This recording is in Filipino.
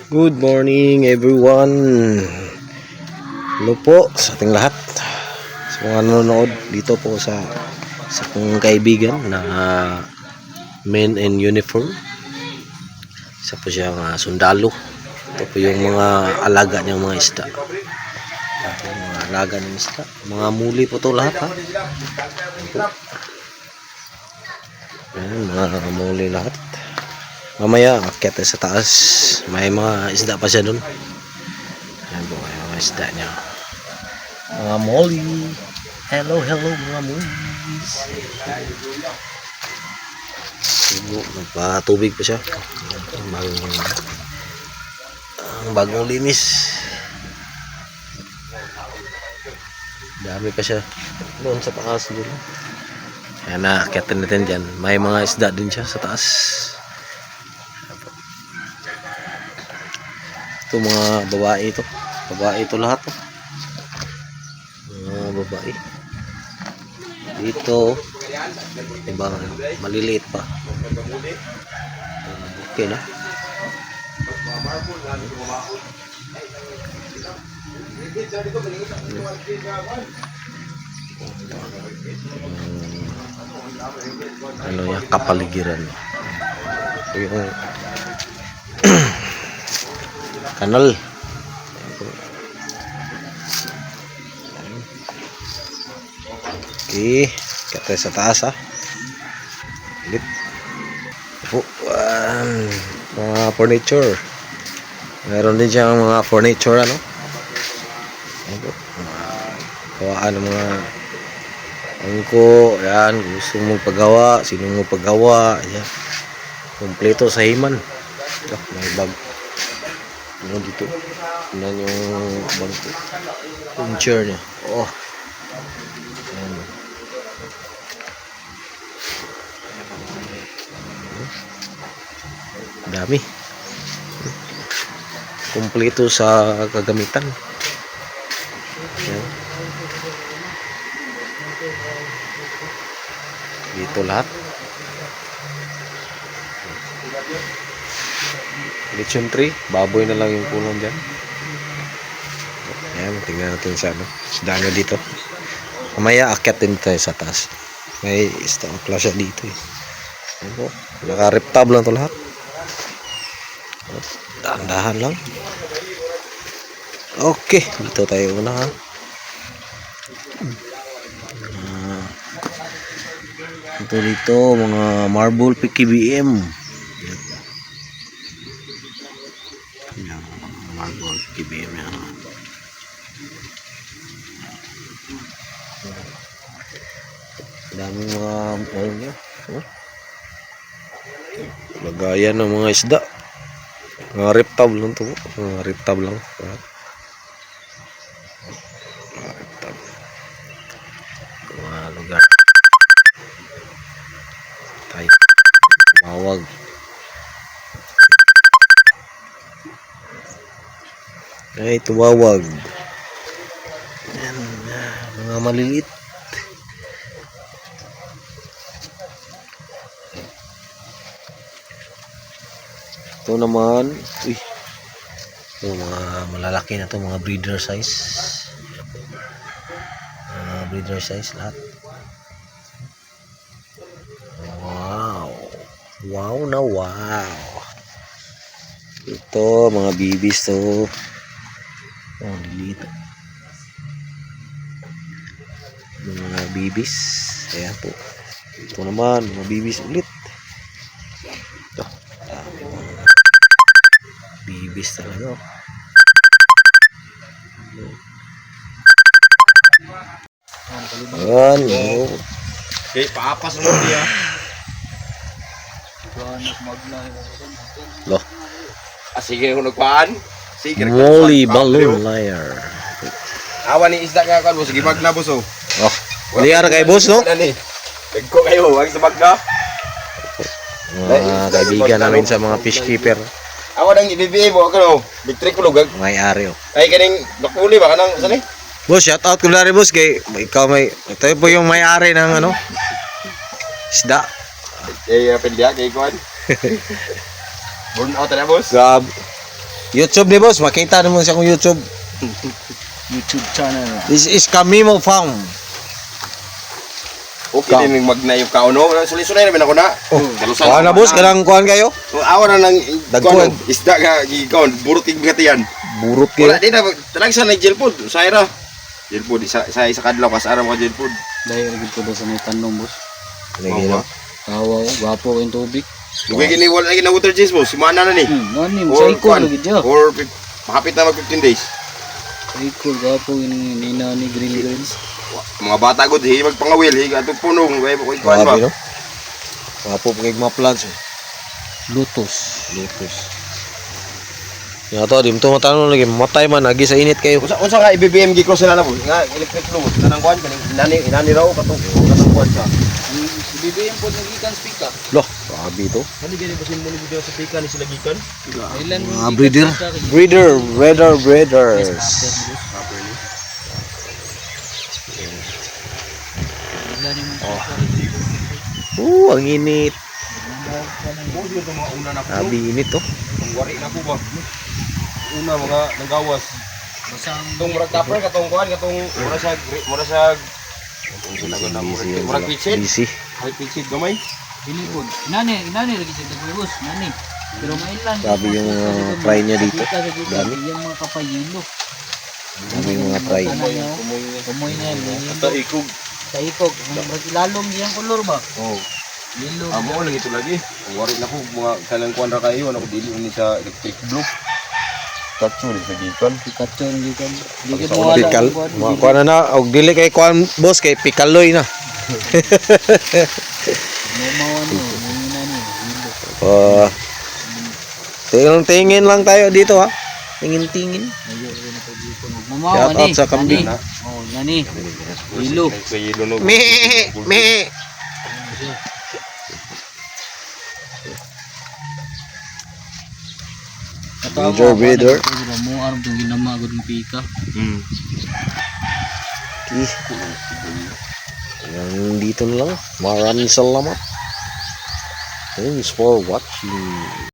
Good morning everyone. Hello po sa ating lahat. Sa mga nanonood dito po sa akong kaibigan na men in uniform. Isa po siyang sundalo. Ito po yung mga alaga niyang mga isda. Mga alaga ng isda. Mga muli po to lahat ha. Ayan, mga muli lahat. Mamaya akyat sa taas, may mga isda pa siya dun. Ayan po, may mga isda niya. Mga molly. Hello mga mollies. Nagpatubig pa siya. Bagong linis. Dami pa siya doon sa taas dun. Ayan na, akyatin natin dyan. May mga isda din siya sa taas. Ito mga babae ito. Babae ito lahat. Mga babae. Dito ibang maliliit pa. Okay na. Ano ya, kapaligiran. Ito yung kanal. Okay, kata sa taas ha. Ulit. Mga furniture. Meron din siyang mga furniture ano. Kawaan ng mga angko, yan, gusto mong paggawa, sino mo paggawa, yan. Kompleto sa himan. May bag. Ano dito? Tingnan yung bangko. Yung chair niya. Oh. Ayan. Dami. Kompleto sa kagamitan. Ayan. Dito lahat. Lechon tree, baboy na lang yung kulong dyan. Ayan, tingnan natin sa ano, isda dito. Mamaya akyat din tayo sa taas. May isda pala siya dito eh. Ayan, naka-reptab lang to lahat. Dahan-dahan lang. Okay, dito tayo una ha. Ito dito mga marble PKBM. Marble PKBM yan. Daming mga niya. Lagayan ng mga isda. Mga reptab lang to. Mga reptab lang. Reptab. Mga lugar. Tayo. Mawag. Ay, tuwawag. Ayan, mga maliliit. Ito naman, uy, ito mga malalaki na to, mga breeder size. Breeder size lahat. Wow. Wow na wow. Ito, mga bibis to. Oh, dito. Mga bibis. Ayan po. Ito naman, mga bibis ulit. Ito. Bibis talaga. Ayan. Okay, paapas mo dia. Loh. Sige, kung nagpaan. Sige, Molly balloon layer. awan ni isda nga kan, boss. Sige, magna, boss. Oh. Liar kay boss, no? Tagko kayo, wag sa magna. Mga kaibigan namin sa mga fish keeper. Awan ang ibibigay mo, ano? Big trick ko lugag. May-ari oh. Ay, kaning nakuli ba kanang sani? Boss, shout out ko na rin boss kay ikaw ito po yung may-ari ng ano isda. Eh, apel dia kay kuan. Burn out na, boss. Grab. YouTube ni boss, makita naman siya kung YouTube. YouTube channel. This is Camimo Farm. Okay din yung magnayog ka no. Suli-sulay naman ako na. Kalusan. Kuha na boss, kanang kuhan kayo? Awa na ng Dagkuhan. isda ka gikon, burot ig bigatian. Burot Wala kayo. di na talag sa nag jail food, sayra. Jail food isa kadlaw kas aram ka jail food. Dahil lagi po sa may tanong boss. Lagi na. Tawa ko, gwapo yung tubig. Dugay kini wala lagi na water chase mo, si mana na ni. Nani, Or psycho kuwan, lagi dyan. or mahapit na mag 15 days. Psycho, gwapo yung nina ni Green Girls. Mga bata gud hi magpangawil, hi atong punong, way ko kuan ba. Grabe no? Wapo pa kayong mga plants. Lotus. Nga to, di mo ito matanong lagi. Matay man, agi sa init kayo. Unsa ka IBBM gi-cross na po? Nga electric load kanang kuan kaning inani raw katong kuan sa. BBM po nagikan speaker. Loh, grabe to. Kani gani basin mo ni video sa pika ni sila gikan? Ilan Mga breeders. Ang init. Mo di mga una na ko. Grabe init to. Ang wari na ko ba? Una mga nanggawas. Basang Tong murag tupper katong kuan katong mura sa murag pitched. Busy. Ay pitched gamay. Binigod. Nani lagi sa tagubos. Nani. Pero mailan. Grabe yung fry niya dito. Dami. Yung mga kapayilo. Dami yung mga fry. Kumoy na yan. Ata ikog. Sa ikog. Lalong diyang kolor ba? Oh. Yellow. Amo lagi ito lagi. Ang wari na ko mga kalang kuan ra kayo ano ko dili ni sa electric blue. Tatsu sa gikan. Pikachu ang gikan. Di Sa ko Pikal. Mga kuha na. Og dili kay kuhan boss kay pikaloy na. Mumawano. Mumina ni. Tingin lang tayo dito ha. Tingin. Mamawa Shout out sa kambing. Oh, nani. Yellow. Sa yelo no. Me. Breeder. Mo aram tong ginamagod ng pika. Yang dito na lang. Maraming salamat. Thanks for watching.